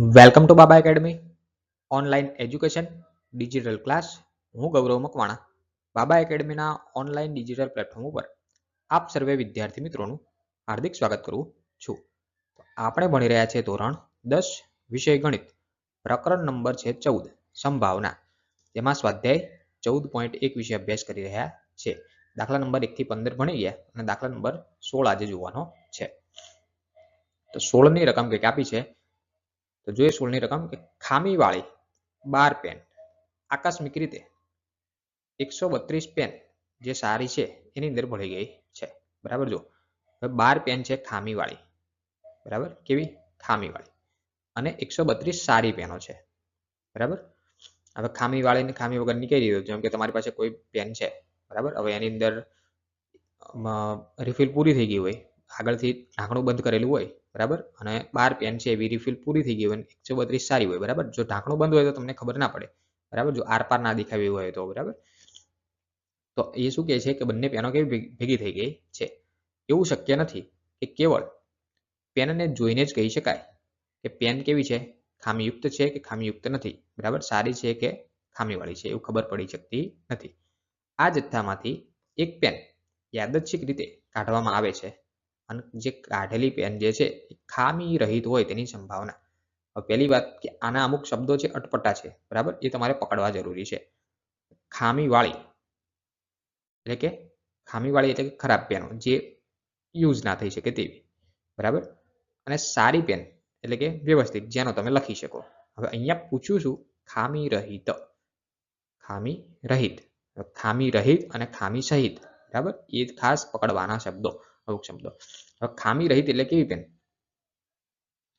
Welcome to Baba academy online education digital class. હું ગૌરવ મકવાણા બાબા એકેડમીના online digital platform ઉપર આપ સર્વે વિદ્યાર્થી મિત્રોનું હાર્દિક સ્વાગત કરું છું. આપણે ભણી રહ્યા છીએ ધોરણ 10 વિષય ગણિત, પ્રકરણ નંબર છે 14 સંભાવના. તેમાં સ્વાધ્યાય 14.1 વિશે અભ્યાસ કરી રહ્યા છે. દાખલા નંબર 1 થી 15 ભણી ગયા અને દાખલા નંબર 16 આજે જોવાનો છે. તો 16 ની રકમ કંઈક આપી છે. તો જોઈએ 16 ની રકમ કે ખામીવાળી 12 પેન આકસ્મિક રીતે 132 પેન જે સારી છે એની અંદર ભળી ગઈ છે. બરાબર, જો 12 પેન છે ખામીવાળી, બરાબર, કેવી ખામીવાળી, અને 132 સારી પેનો છે. બરાબર, હવે ખામીવાળી ને ખામી વગરની કઈ રીતે? જેમ કે તમારી પાસે કોઈ પેન છે, બરાબર, હવે એની અંદર રિફિલ પૂરી થઈ ગઈ હોય, આગળથી ઢાંકણું બંધ કરેલું હોય, બરાબર, અને 12 પેન છે એવી રિફિલ પૂરી થઈ ગઈ હોય, 132 સારી હોય, બરાબર. જો ઢાંકણું બંધ હોય તો તમને ખબર ના પડે, બરાબર, જો આરપાર ના દેખાવી હોય તો, બરાબર. તો એ શું કહે છે કે બંને પેનો કેવી ભેગી થઈ ગઈ છે. એવું શક્ય નથી કે કેવળ પેનને જોઈને જ કહી શકાય કે પેન કેવી છે, ખામીયુક્ત છે કે ખામીયુક્ત નથી, બરાબર, સારી છે કે ખામીવાળી છે, એવું ખબર પડી શકતી નથી. આ જથ્થામાંથી એક પેન યાદચ્છિક રીતે કાઢવામાં આવે છે અને જે કાઢેલી પેન જે છે ખામી રહિત હોય તેની સંભાવના. પહેલી વાત કે આના અમુક શબ્દો છે અટપટા છે, બરાબર, એ તમારે પકડવા જરૂરી છે. ખામીવાળી એટલે કે ખામીવાળી એટલે કે ખરાબ પેનો જે યુઝ ના થઈ શકે તેવી, બરાબર. અને સારી પેન એટલે કે વ્યવસ્થિત, જેનો તમે લખી શકો. હવે અહીંયા પૂછ્યું છું ખામી રહિત, ખામી રહિત, ખામી રહિત અને ખામી સહિત, બરાબર, એ ખાસ પકડવાના શબ્દો, અમુક શબ્દો. હવે ખામી રહિત એટલે કેવી પેન?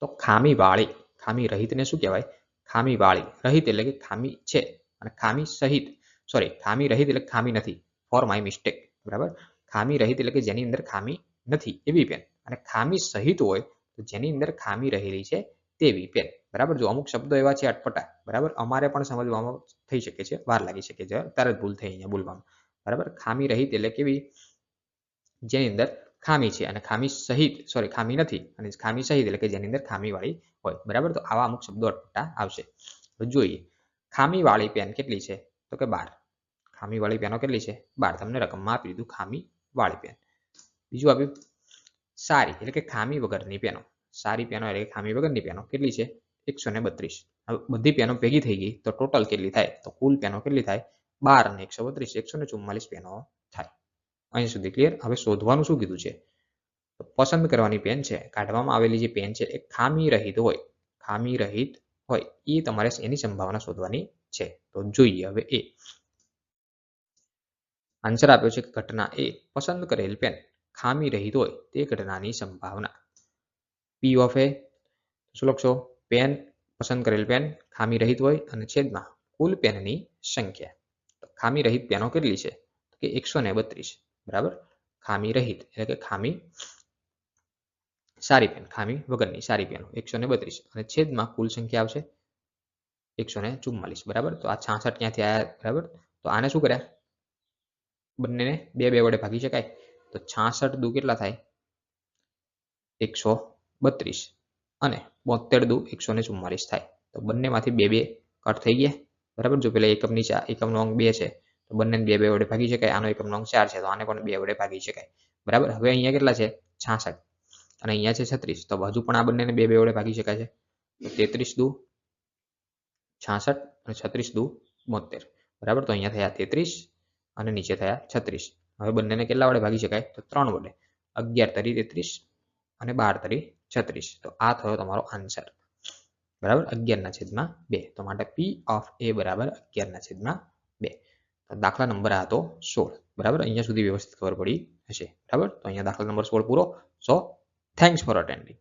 તો ખામીવાળી. ખામી રહિતને શું કહેવાય? ખામીવાળી. રહિત એટલે કે ખામી છે, અને ખામી સહિત, સોરી, ખામી રહિત એટલે ખામી નથી, ફોર માય મિસ્ટેક, બરાબર. ખામી રહિત એટલે કે જેની અંદર ખામી નથી એવી પેન, અને ખામી સહિત હોય તો જેની અંદર ખામી રહેલી છે તેવી પેન, બરાબર. જો અમુક શબ્દો એવા છે અટપટા, બરાબર, અમારે પણ સમજવામાં થઈ શકે છે, વાર લાગી શકે છે, તરત ભૂલ થઈ અહીંયા બોલવામાં, બરાબર. ખામી રહિત એટલે કેવી? જેની અંદર ખામી છે અને ખામી સહિત, સોરી, ખામી નથી અને ખામી સહિત એટલે કે જેની અંદર ખામીવાળી હોય, બરાબર. તો આવા અમુક શબ્દો અટપટા આવશે. તો જોઈએ ખામીવાળી પેન કેટલી છે, તો કે 12. ખામીવાળી પેનો કેટલી છે? 12. તમને રકમમાં આપી દીધું ખામીવાળી પેન. બીજું આપ્યું સારી એટલે કે ખામી વગરની પેનો. સારી પેનો એટલે કે ખામી વગરની પેનો કેટલી છે? 132. હવે બધી પેનો ભેગી થઈ ગઈ તો ટોટલ કેટલી થાય? તો કુલ પેનો કેટલી થાય? 12 અને 132 144 પેનો થાય. અહીં સુધી ક્લિયર? હવે શોધવાનું શું કીધું છે? તો પસંદ કરવાની પેન છે, કાઢવામાં આવેલી જે પેન છે એ ખામી રહિત હોય, ખામી રહિત હોય, એ તમારે એની સંભાવના શોધવાની છે. તો જોઈએ હવે એ આન્સર આપ્યો છે કે ઘટના એ પસંદ કરેલ પેન ખામી રહિત હોય તે ઘટનાની સંભાવના. પી ઓફ એ શું લખશો? પેન, પસંદ કરેલ પેન ખામી રહિત હોય અને છેદમાં કુલ પેનની સંખ્યા. તો ખામી રહિત પેનો કેટલી છે? તો કે 132, બરાબર. ખામી રહિત એટલે કે ખામી સારી પેન, ખામી વગરની સારી પેનો 132 અને છેદમાં કુલ સંખ્યા આવશે 144, બરાબર. તો આ 66 ક્યાંથી આવ્યા, બરાબર. તો આને શું કર્યા? બંનેને બે વડે ભાગી શકાય. તો 66 દુ કેટલા થાય? 132 અને 72 દુ 144 થાય. તો બંનેમાંથી બે કટ થઈ ગયા, બરાબર. જો પેલા એકમનો અંક 2 છે તો બંનેને બે વડે ભાગી શકાય. આનો એકમનો અંક 4 છે તો આને પણ 2 વડે ભાગી શકાય, બરાબર. હવે અહીંયા કેટલા છે? 66 અને અહીંયા છે 36. તો હજુ પણ આ બંનેને બે વડે ભાગી શકાય છે. તો 33 દુ 66 અને 36 દુ 72, બરાબર. તો અહીંયા થયા 33 અને નીચે થયા 36. હવે બંનેને કેટલા વડે ભાગી શકાય? તો 3 વડે. 11 તરી 33 અને 12 તરી 36. તો આ થયો તમારો આન્સર, બરાબર. 11/2. તો માટે પી ઓફ એ બરાબર 11/2. દાખલા નંબર આ હતો 16, બરાબર. અહીંયા સુધી વ્યવસ્થિત ખબર પડી હશે, બરાબર. તો અહીંયા દાખલા નંબર 16 પૂરો. સો થેન્ક્સ ફોર અટેન્ડિંગ.